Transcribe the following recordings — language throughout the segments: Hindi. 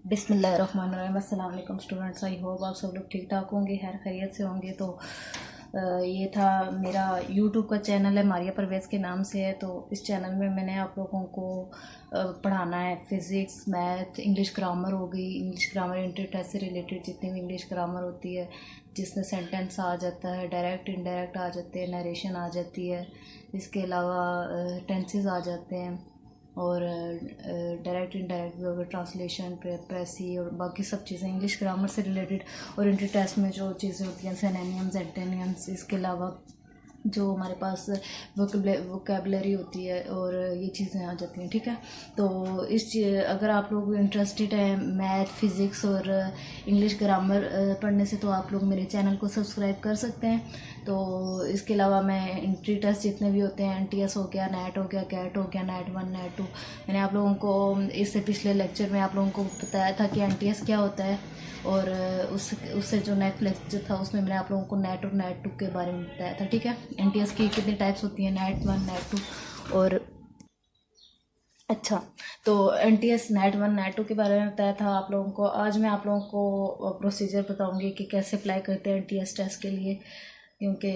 बिस्मिल्लाहिर्रहमानिर्रहीम। अस्सलाम वालेकुम स्टूडेंट्स, आई होप आप सब लोग ठीक ठाक होंगे, खैर खैरियत से होंगे। तो ये था मेरा यूट्यूब का चैनल है, मारिया परवेज़ के नाम से है। तो इस चैनल में मैंने आप लोगों को पढ़ाना है फ़िज़िक्स, मैथ, इंग्लिश ग्रामर हो गई, इंग्लिश ग्रामर इंटर टेस्ट से रिलेटेड जितनी भी इंग्लिश ग्रामर होती है, जिसमें सेंटेंस आ जाता है, डायरेक्ट इनडायरेक्ट आ जाते हैं, नरेशन आ जाती है, इसके अलावा टेंसेस आ जाते हैं और डायरेक्ट इनडायरेक्ट भी होगा, ट्रांसलेशन, प्रेसी और बाकी सब चीज़ें इंग्लिश ग्रामर से रिलेटेड। और इंटर टेस्ट में जो चीज़ें होती हैं सिनोनिम्स, एंटोनिम्स, इसके अलावा जो हमारे पास वोकेबलरी होती है और ये चीज़ें आ जाती हैं। ठीक है, तो अगर आप लोग इंटरेस्टेड हैं मैथ, फिज़िक्स और इंग्लिश ग्रामर पढ़ने से, तो आप लोग मेरे चैनल को सब्सक्राइब कर सकते हैं। तो इसके अलावा मैं इंट्री टेस्ट जितने भी होते हैं, NTS हो गया, नेट हो गया, कैट हो गया, नेट 1, नेट 2, मैंने आप लोगों को इससे पिछले लेक्चर में आप लोगों को बताया था कि NTS क्या होता है। और उससे जो नेक्स्ट लेक्चर था उसमें मैंने आप लोगों को नेट और नेट 2 के बारे में बताया था। ठीक है, NTS की कितनी टाइप्स होती हैं, नेट 1, नेट 2 और अच्छा, तो NTS नेट 1, नेट 2 के बारे में बताया था आप लोगों को। आज मैं आप लोगों को प्रोसीजर बताऊंगी कि कैसे अप्लाई करते हैं NTS टेस्ट के लिए, क्योंकि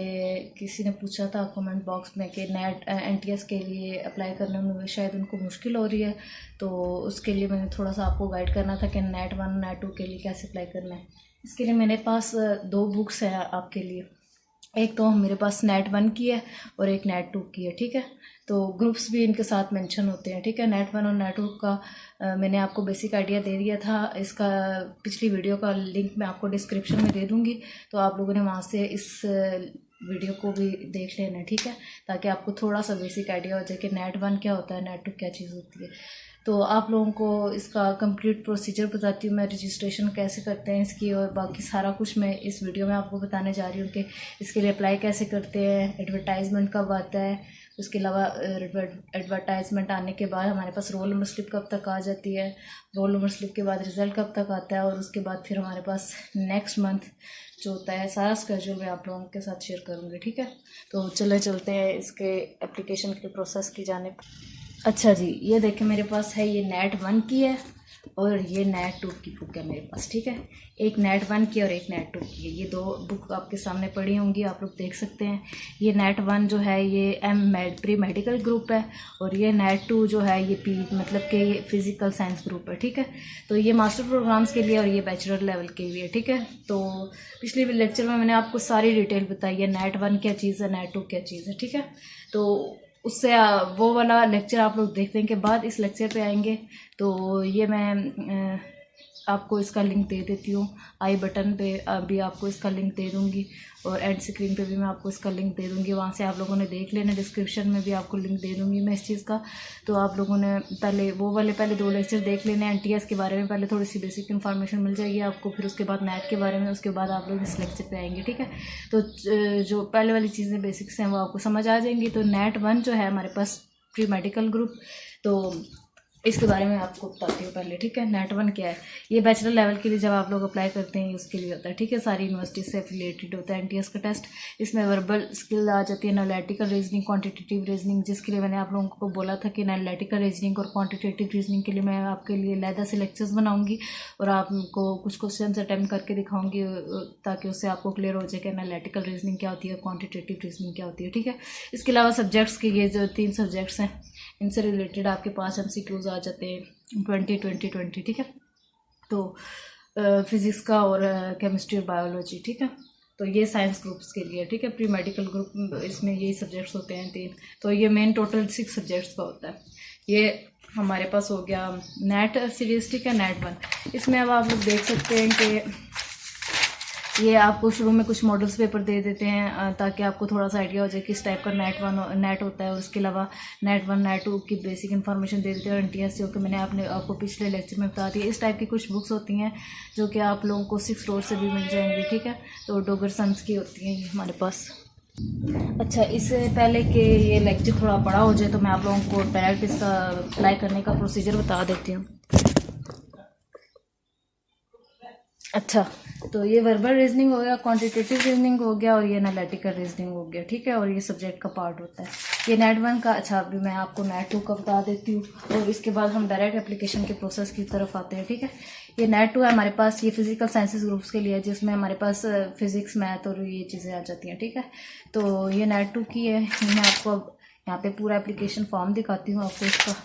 किसी ने पूछा था कमेंट बॉक्स में कि नेट NTS के लिए अप्लाई करने में शायद उनको मुश्किल हो रही है। तो उसके लिए मैंने थोड़ा सा आपको गाइड करना था कि नेट 1, नेट 2 के लिए कैसे अप्लाई करना है। इसके लिए मेरे पास 2 बुक्स हैं आपके लिए। एक तो मेरे पास नेट 1 की है और एक नेट 2 की है। ठीक है, तो ग्रुप्स भी इनके साथ मेंशन होते हैं। ठीक है, नेट 1 और नेट 2 का मैंने आपको बेसिक आइडिया दे दिया था। इसका पिछली वीडियो का लिंक मैं आपको डिस्क्रिप्शन में दे दूँगी, तो आप लोगों ने वहाँ से इस वीडियो को भी देख लेना। ठीक है, ताकि आपको थोड़ा सा बेसिक आइडिया हो जाए कि नेट 1 क्या होता है, नेट 2 क्या चीज़ होती है। तो आप लोगों को इसका कंप्लीट प्रोसीजर बताती हूँ मैं, रजिस्ट्रेशन कैसे करते हैं इसकी, और बाकी सारा कुछ मैं इस वीडियो में आपको बताने जा रही हूँ कि इसके लिए अप्लाई कैसे करते हैं, एडवर्टाइजमेंट कब आता है, उसके अलावा एडवर्टाइजमेंट आने के बाद हमारे पास रोल नंबर स्लिप कब तक आ जाती है, रोल नंबर स्लिप के बाद रिज़ल्ट कब तक आता है, और उसके बाद फिर हमारे पास नेक्स्ट मंथ जो होता है, सारा स्केड्यूल मैं आप लोगों के साथ शेयर करूँगी। ठीक है, तो चलते हैं इसके एप्लीकेशन के प्रोसेस की जानिब। अच्छा जी, ये देखें मेरे पास है, ये नेट 1 की है और ये नेट 2 की बुक है मेरे पास। ठीक है, एक नेट 1 की और एक नेट 2 की है। ये 2 बुक आपके सामने पड़ी होंगी, आप लोग देख सकते हैं। ये नेट 1 जो है ये प्री मेडिकल ग्रुप है, और ये नेट 2 जो है ये मतलब कि ये फिज़िकल साइंस ग्रुप है। ठीक है, तो ये मास्टर प्रोग्राम्स के लिए और ये बैचलर लेवल के लिए। ठीक है, तो पिछले लेक्चर में मैंने आपको सारी डिटेल बताई है, नेट 1 क्या चीज़ है, नेट 2 क्या चीज़ है। ठीक है, तो उससे वो वाला लेक्चर आप लोग देखने के बाद इस लेक्चर पे आएंगे। तो ये मैं आपको इसका लिंक दे देती हूँ, आई बटन पे भी आपको इसका लिंक दे दूँगी, और एंड स्क्रीन पे भी मैं आपको इसका लिंक दे दूँगी, वहाँ से आप लोगों ने देख लेना। डिस्क्रिप्शन में भी आपको लिंक दे दूँगी मैं इस चीज़ का। तो आप लोगों ने पहले वो वाले 2 लेक्चर देख लेने, NTS के बारे में पहले थोड़ी सी बेसिक इन्फॉर्मेशन मिल जाएगी आपको, फिर उसके बाद नेट के बारे में, उसके बाद आप लोग इस लेक्चर पे आएंगे। ठीक है, तो जो पहले वाली चीज़ें बेसिक्स हैं वो आपको समझ आ जाएंगी। तो नेट 1 जो है हमारे पास प्री मेडिकल ग्रुप, तो इसके बारे में आपको बताती हूँ पहले। ठीक है, नेट 1 क्या है, ये बैचलर लेवल के लिए जब आप लोग अप्लाई करते हैं उसके लिए होता है। ठीक है, सारी यूनिवर्सिटी से एफिलिएटेड होता है NTS का टेस्ट। इसमें वर्बल स्किल आ जाती है, एनालिटिकल रीजनिंग, क्वांटिटेटिव रीजनिंग, जिसके लिए मैंने आप लोगों को बोला था कि एनालिटिकल रीजनिंग और क्वांटिटेटिव रीजनिंग के लिए मैं आपके लिए अलहदा से लेक्चर्स बनाऊंगी और आपको कुछ क्वेश्चन अटैम्प्ट करके दिखाऊंगी, ताकि उससे आपको क्लियर हो जाए कि एनालिटिकल रीजनिंग क्या होती है, क्वान्टिटेटिव रीजनिंग क्या होती है। ठीक है, इसके अलावा सब्जेक्ट्स के ये जो 3 सब्जेक्ट्स हैं, इनसे रिलेटेड आपके पास MCQs आ जाते हैं 20-20-20। ठीक है, तो फिज़िक्स का और केमिस्ट्री और बायोलॉजी। ठीक है, तो ये साइंस ग्रुप्स के लिए। ठीक है, प्री मेडिकल ग्रुप इसमें यही सब्जेक्ट्स होते हैं 3। तो ये मेन टोटल 6 सब्जेक्ट्स का होता है। ये हमारे पास हो गया नेट सीरीज। ठीक है, नेट 1 इसमें अब आप लोग देख सकते हैं कि ये आपको शुरू में कुछ मॉडल्स पेपर दे देते हैं, ताकि आपको थोड़ा सा आइडिया हो जाए किस टाइप का नेट होता है। और उसके अलावा नेट 1, नेट 2 की बेसिक इन्फॉर्मेशन दे देते हैं, और NTS जो कि मैंने आपको पिछले लेक्चर में बता दिया। इस टाइप की कुछ बुक्स होती हैं जो कि आप लोगों को 6 रोड से भी मिल जाएंगी। ठीक है, तो डोगर सन्स की होती हैं ये हमारे पास। अच्छा, इससे पहले कि ये लेक्चर थोड़ा बड़ा हो जाए, तो मैं आप लोगों को डायरेक्ट इसका अप्लाई करने का प्रोसीजर बता देती हूँ। अच्छा, तो ये वर्बल रीजनिंग हो गया, क्वांटिटेटिव रीजनिंग हो गया और ये एनालिटिकल रीजनिंग हो गया, ठीक है। और ये सब्जेक्ट का पार्ट होता है, ये नेट 1 का। अच्छा, अभी मैं आपको नेट 2 का बता देती हूँ और इसके बाद हम डायरेक्ट एप्लीकेशन के प्रोसेस की तरफ आते हैं, ठीक है। ये नेट 2 है हमारे पास, ये फिजिकल साइंसेज ग्रुप्स के लिए, जिसमें हमारे पास फिजिक्स, मैथ और ये चीज़ें आ जाती हैं, ठीक है। तो ये नेट 2 की है। मैं आपको अब यहाँ पे पूरा एप्लीकेशन फॉर्म दिखाती हूँ आपको इसका।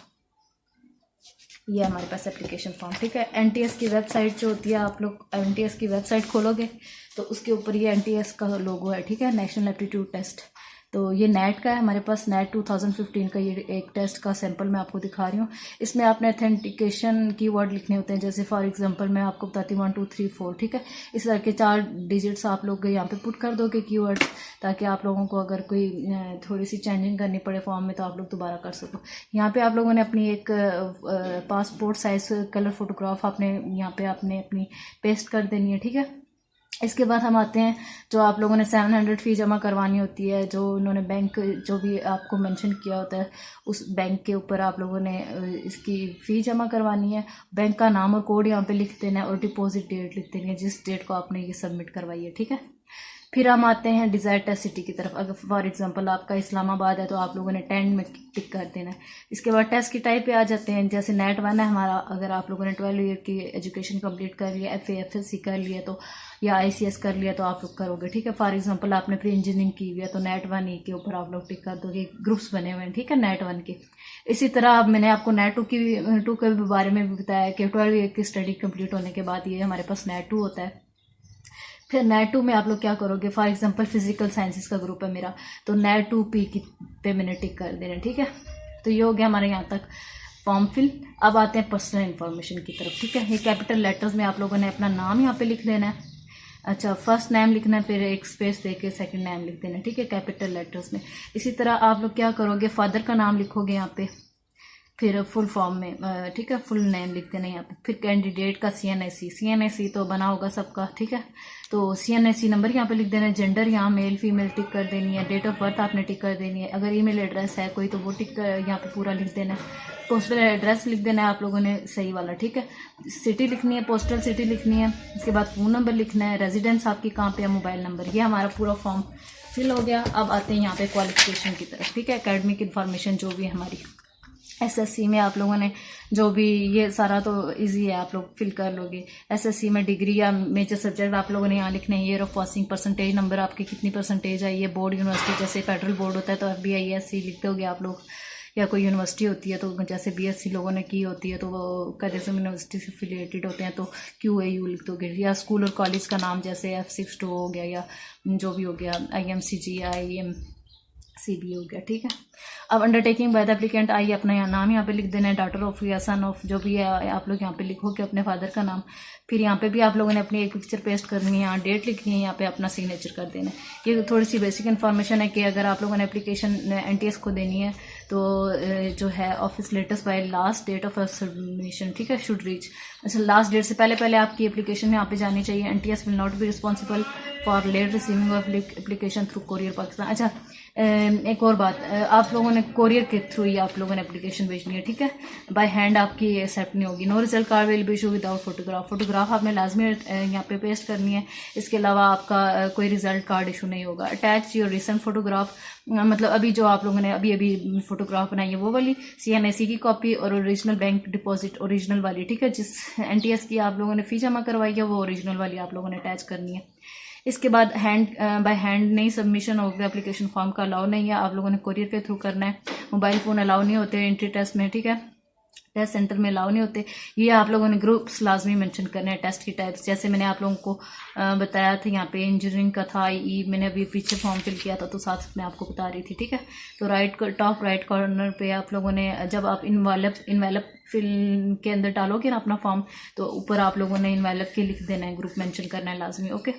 ये हमारे पास एप्लीकेशन फॉर्म, ठीक है। एनटीएस की वेबसाइट जो होती है, आप लोग एनटीएस की वेबसाइट खोलोगे तो उसके ऊपर ये एनटीएस का लोगो है, ठीक है, नेशनल एप्टीट्यूड टेस्ट। तो ये नेट का है हमारे पास, नेट 2015 का ये एक टेस्ट का सैंपल मैं आपको दिखा रही हूँ। इसमें आपने ऑथेंटिकेशन कीवर्ड लिखने होते हैं, जैसे फॉर एग्जांपल मैं आपको बताती हूँ 1 2 3 4, ठीक है। इस तरह के 4 डिजिट्स आप लोग यहाँ पे पुट कर दोगे कीवर्ड, ताकि आप लोगों को अगर कोई थोड़ी सी चेंजिंग करनी पड़े फॉर्म में तो आप लोग दोबारा कर सको। यहाँ पे आप लोगों ने अपनी एक पासपोर्ट साइज कलर फोटोग्राफ आपने यहाँ पे आपने अपनी पेस्ट कर देनी है, ठीक है। इसके बाद हम आते हैं, जो आप लोगों ने 700 फ़ी जमा करवानी होती है, जो उन्होंने बैंक जो भी आपको मेंशन किया होता है उस बैंक के ऊपर आप लोगों ने इसकी फ़ी जमा करवानी है। बैंक का नाम और कोड यहाँ पे लिख देना है और डिपॉजिट डेट लिख देनी है, जिस डेट को आपने ये सबमिट करवाई है, ठीक है। फिर हम आते हैं डिज़ायर टेस्ट सिटी की तरफ। अगर फॉर एग्जांपल आपका इस्लामाबाद है तो आप लोगों ने 10 में टिक कर देना है। इसके बाद टेस्ट की टाइप पे आ जाते हैं, जैसे नेट 1 है हमारा, अगर आप लोगों ने 12 ईयर की एजुकेशन कंप्लीट कर लिया, FA FSC कर लिया तो, या ICS कर लिया तो आप लोग करोगे, ठीक है। फॉर एग्जाम्पल आपने प्री इंजीनियरिंग की हुई है तो नेट 1 के ऊपर आप लोग टिक कर दोगे, ग्रुप्स बने हुए हैं, ठीक है, नेट 1 के। इसी तरह अब मैंने आपको नेट 2 के बारे में भी बताया कि 12 ईयर की स्टडी कंप्लीट होने के बाद ये हमारे पास नेट 2 होता है। फिर नेट 2 में आप लोग क्या करोगे, फॉर एग्जांपल फिजिकल साइंसेस का ग्रुप है मेरा, तो नेट 2P पे मैंने टिक कर देना, ठीक है। तो ये हो गया हमारे यहाँ तक फॉर्म फिल। अब आते हैं पर्सनल इन्फॉर्मेशन की तरफ, ठीक है। ये कैपिटल लेटर्स में आप लोगों ने अपना नाम यहाँ पे लिख देना है। अच्छा, फर्स्ट नेम लिखना है, फिर एक स्पेस देके सेकंड नेम लिख देना है, ठीक है, कैपिटल लेटर्स में। इसी तरह आप लोग क्या करोगे, फादर का नाम लिखोगे यहाँ पे, फिर फुल फॉर्म में, ठीक है, फुल नेम लिख देना यहाँ पे। फिर कैंडिडेट का CNSE तो बना होगा सबका, ठीक है। तो CNSE नंबर यहाँ पे लिख देना है। जेंडर यहाँ मेल फीमेल टिक कर देनी है। डेट ऑफ बर्थ आपने टिक कर देनी है। अगर ईमेल एड्रेस है कोई तो वो टिक यहाँ पे पूरा लिख देना है। पोस्टल एड्रेस लिख देना है आप लोगों ने सही वाला, ठीक है। सिटी लिखनी है, पोस्टल सिटी लिखनी है। इसके बाद फ़ोन नंबर लिखना है, रेजिडेंस आपकी कहाँ पे है, मोबाइल नंबर। ये हमारा पूरा फॉर्म फिल हो गया। अब आते हैं यहाँ पे क्वालिफिकेशन की तरफ, ठीक है, एकेडमिक इन्फॉर्मेशन जो भी है हमारी। SSC में आप लोगों ने जो भी, ये सारा तो इजी है, आप लोग फिल कर लोगे। SSC में डिग्री या मेजर सब्जेक्ट आप लोगों ने यहाँ लिखना है। Year of passing, percentage number आपकी कितनी परसेंटेज आई है, बोर्ड यूनिवर्सिटी, जैसे फेडरल बोर्ड होता है तो FBISC लिखते होगे आप लोग, या कोई यूनिवर्सिटी होती है तो जैसे BSc लोगों ने की होती है तो वो करिज्म यूनिवर्सिटी से एफिलिएटेड होते हैं तो QAU लिख दोगे। या स्कूल और कॉलेज का नाम जैसे F62 हो गया, या जो भी हो गया, IMCG, IMCB हो गया, ठीक है। अब अंडरटेकिंग बाय द एप्लीकेंट, आइए अपना यहाँ नाम यहाँ पे लिख देना है, डॉटर ऑफ या सन ऑफ, जो भी है आप लोग यहाँ पे लिखोगे अपने फादर का नाम। फिर यहाँ पे भी आप लोगों ने अपनी एक पिक्चर पेस्ट करनी है, यहाँ डेट लिखनी है, यहाँ पे अपना सिग्नेचर कर देना है। ये थोड़ी सी बेसिक इन्फॉर्मेशन है कि अगर आप लोगों ने एप्लीकेशन NTS को देनी है तो जो है office latest by last date of submission, ठीक है, शुड रीच। अच्छा, लास्ट डेट से पहले पहले आपकी एप्लीकेशन यहाँ पे जानी चाहिए। NTS will not be responsible for late receiving of application through courier Pakistan. अच्छा, एक और बात, आप लोगों ने कोरियर के थ्रू ही आप लोगों ने एप्लीकेशन भेजनी है, ठीक है, बाय हैंड आपकी एक्सेप्ट नहीं होगी। No result card will be issue without photograph आपने लाजमी यहाँ पे पेस्ट करनी है। इसके अलावा आपका कोई रिजल्ट कार्ड इशू नहीं होगा। अटैच योर रिसेंट फोटोग्राफ, मतलब अभी जो आप लोगों ने अभी फोटोग्राफ बनाई है वो वाली, CNSE की कॉपी और ओरिजिनल बैंक डिपॉजिट ओरिजिनल वाली, ठीक है। जिस NTS की आप लोगों ने फ़ी जमा करवाई है वो ओरिजिनल वाली आप लोगों ने अटैच करनी है। इसके बाद बाय हैंड नहीं सबमिशन होगा, एप्लीकेशन फॉर्म का अलाउ नहीं है, आप लोगों ने कोरियर के थ्रू करना है। मोबाइल फ़ोन अलाउ नहीं होते एंट्री टेस्ट में, ठीक है, टेस्ट सेंटर में अलाउ नहीं होते। ये आप लोगों ने ग्रुप्स लाजमी मेंशन करने हैं। टेस्ट की टाइप्स जैसे मैंने आप लोगों को बताया था, यहाँ पे इंजीनियरिंग का था, मैंने अभी पीछे फॉर्म फिल किया था तो साथ में आपको बता रही थी, ठीक है। तो टॉप राइट कॉर्नर पे आप लोगों ने, जब आप इनवेलप फिल के अंदर डालोगे ना अपना फॉर्म, तो ऊपर आप लोगों ने इनवेलप के लिख देना है, ग्रुप मेंशन करना है लाजमी, okay.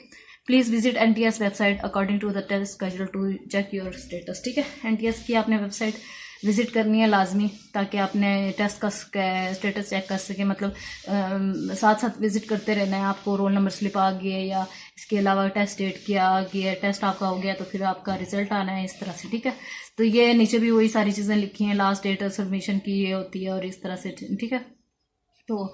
Please visit NTS website according to the test schedule to check your status, ठीक है। NTS की आपने वेबसाइट विजिट करनी है लाजमी, ताकि आपने टेस्ट का स्टेटस चेक कर सके। मतलब साथ साथ विजिट करते रहना है। आपको रोल नंबर स्लिप आ गई है या इसके अलावा टेस्ट डेट क्या आ गई है, टेस्ट आपका हो गया तो फिर आपका रिजल्ट आना है, इस तरह से, ठीक है। तो ये नीचे भी वही सारी चीज़ें लिखी हैं, लास्ट डेट सबमिशन की ये होती है और इस तरह से, ठीक है। तो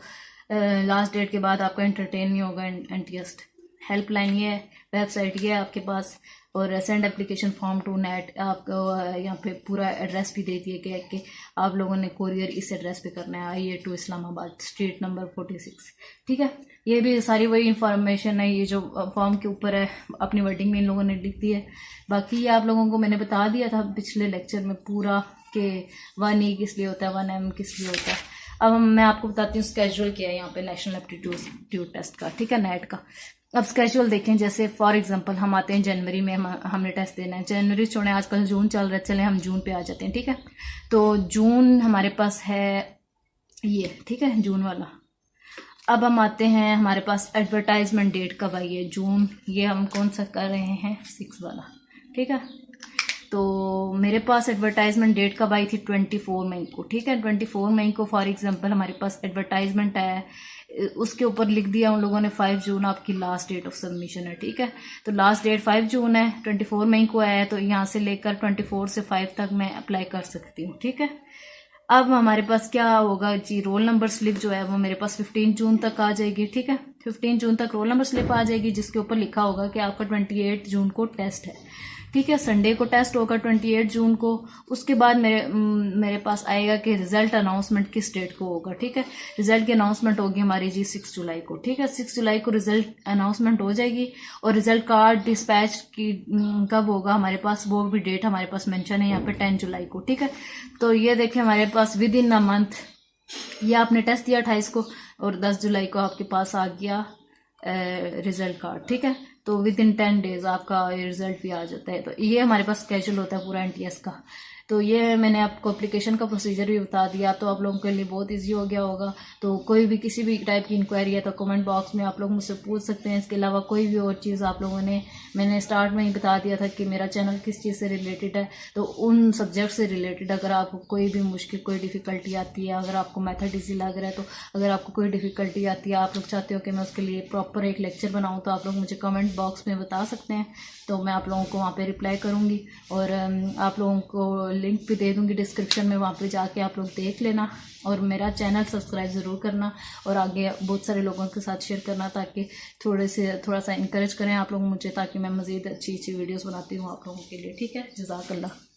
लास्ट डेट के बाद आपका एंटरटेन नहीं होगा NTS, हेल्पलाइन ये है, वेबसाइट ये है आपके पास, और सेंड एप्लीकेशन फॉर्म टू नेट। आपको यहाँ पे पूरा एड्रेस भी दे दिए गया है कि आप लोगों ने कोरियर इस एड्रेस पे करना है, IA to Islamabad, street number 46। ठीक है, ये भी सारी वही इंफॉर्मेशन है, ये जो फॉर्म के ऊपर है अपनी वर्डिंग में इन लोगों ने लिख दी है। बाकी ये आप लोगों को मैंने बता दिया था पिछले लेक्चर में पूरा कि 1E किस लिए होता है, 1M किस लिए होता है। अब मैं आपको बताती हूँ स्केड्यूल क्या है यहाँ पे नेशनल एप्टीट्यूड टेस्ट का, ठीक है, नेट का। अब स्केड्यूल देखें, जैसे फॉर एग्जांपल हम आते हैं जनवरी में, हमने टेस्ट देना है। जनवरी छोड़ें, आजकल जून चल रहा है, चले हम जून पे आ जाते हैं। ठीक है, तो जून हमारे पास है ये, ठीक है, जून वाला। अब हम आते हैं, हमारे पास एडवर्टाइजमेंट डेट कब आई है, जून। ये हम कौन सा कर रहे हैं, 6 वाला। ठीक है, तो मेरे पास एडवर्टाइजमेंट डेट कब आई थी, 24 मई को। ठीक है, 24 मई को फॉर एग्जांपल हमारे पास एडवर्टाइजमेंट है, उसके ऊपर लिख दिया उन लोगों ने 5 जून आपकी लास्ट डेट ऑफ सबमिशन है। ठीक है, तो लास्ट डेट 5 जून है, 24 मई को आया है, तो यहाँ से लेकर 24 से 5 तक मैं अप्लाई कर सकती हूँ। ठीक है, अब हमारे पास क्या होगा जी, रोल नंबर स्लिप जो है वो मेरे पास 15 जून तक आ जाएगी। ठीक है, 15 जून तक रोल नंबर स्लिप आ जाएगी, जिसके ऊपर लिखा होगा कि आपका 28 जून को टेस्ट है। ठीक है, संडे को टेस्ट होगा 28 जून को। उसके बाद मेरे पास आएगा कि रिजल्ट अनाउंसमेंट किस डेट को होगा। ठीक है, रिजल्ट की अनाउंसमेंट होगी हमारी जी 6 जुलाई को। ठीक है, 6 जुलाई को रिजल्ट अनाउंसमेंट हो जाएगी, और रिजल्ट कार्ड डिस्पैच की कब होगा हमारे पास, वो भी डेट हमारे पास मेंशन है यहाँ पे 10 जुलाई को। ठीक है, तो ये देखिए हमारे पास विद इन अ मंथ, ये आपने टेस्ट दिया 28 को, और 10 जुलाई को आपके पास आ गया रिजल्ट कार्ड। ठीक है, तो विद इन 10 डेज आपका रिजल्ट भी आ जाता है। तो ये हमारे पास स्केड्यूल होता है पूरा NTS का। तो ये मैंने आपको एप्लीकेशन का प्रोसीजर भी बता दिया, तो आप लोगों के लिए बहुत इजी हो गया होगा। तो कोई भी किसी भी टाइप की इंक्वायरी है तो कमेंट बॉक्स में आप लोग मुझसे पूछ सकते हैं। इसके अलावा कोई भी और चीज़ आप लोगों ने, मैंने स्टार्ट में ही बता दिया था कि मेरा चैनल किस चीज़ से रिलेटेड है, तो उन सब्जेक्ट से रिलेटेड अगर आपको कोई भी मुश्किल, कोई डिफ़िकल्टी आती है, अगर आपको मेथड ईजी लग रहा है, तो अगर आपको कोई डिफ़िकल्टी आती है, आप लोग चाहते हो कि मैं उसके लिए प्रॉपर एक लेक्चर बनाऊँ, तो आप लोग मुझे कमेंट बॉक्स में बता सकते हैं, तो मैं आप लोगों को वहाँ पे रिप्लाई करूँगी। और आप लोगों को लिंक भी दे दूँगी डिस्क्रिप्शन में, वहाँ पे जाके आप लोग देख लेना, और मेरा चैनल सब्सक्राइब ज़रूर करना, और आगे बहुत सारे लोगों के साथ शेयर करना, ताकि थोड़ा सा इंकरेज करें आप लोग मुझे, ताकि मैं मज़ीद अच्छी वीडियोज़ बनाती हूँ आप लोगों के लिए। ठीक है, जज़ाकल्लाह।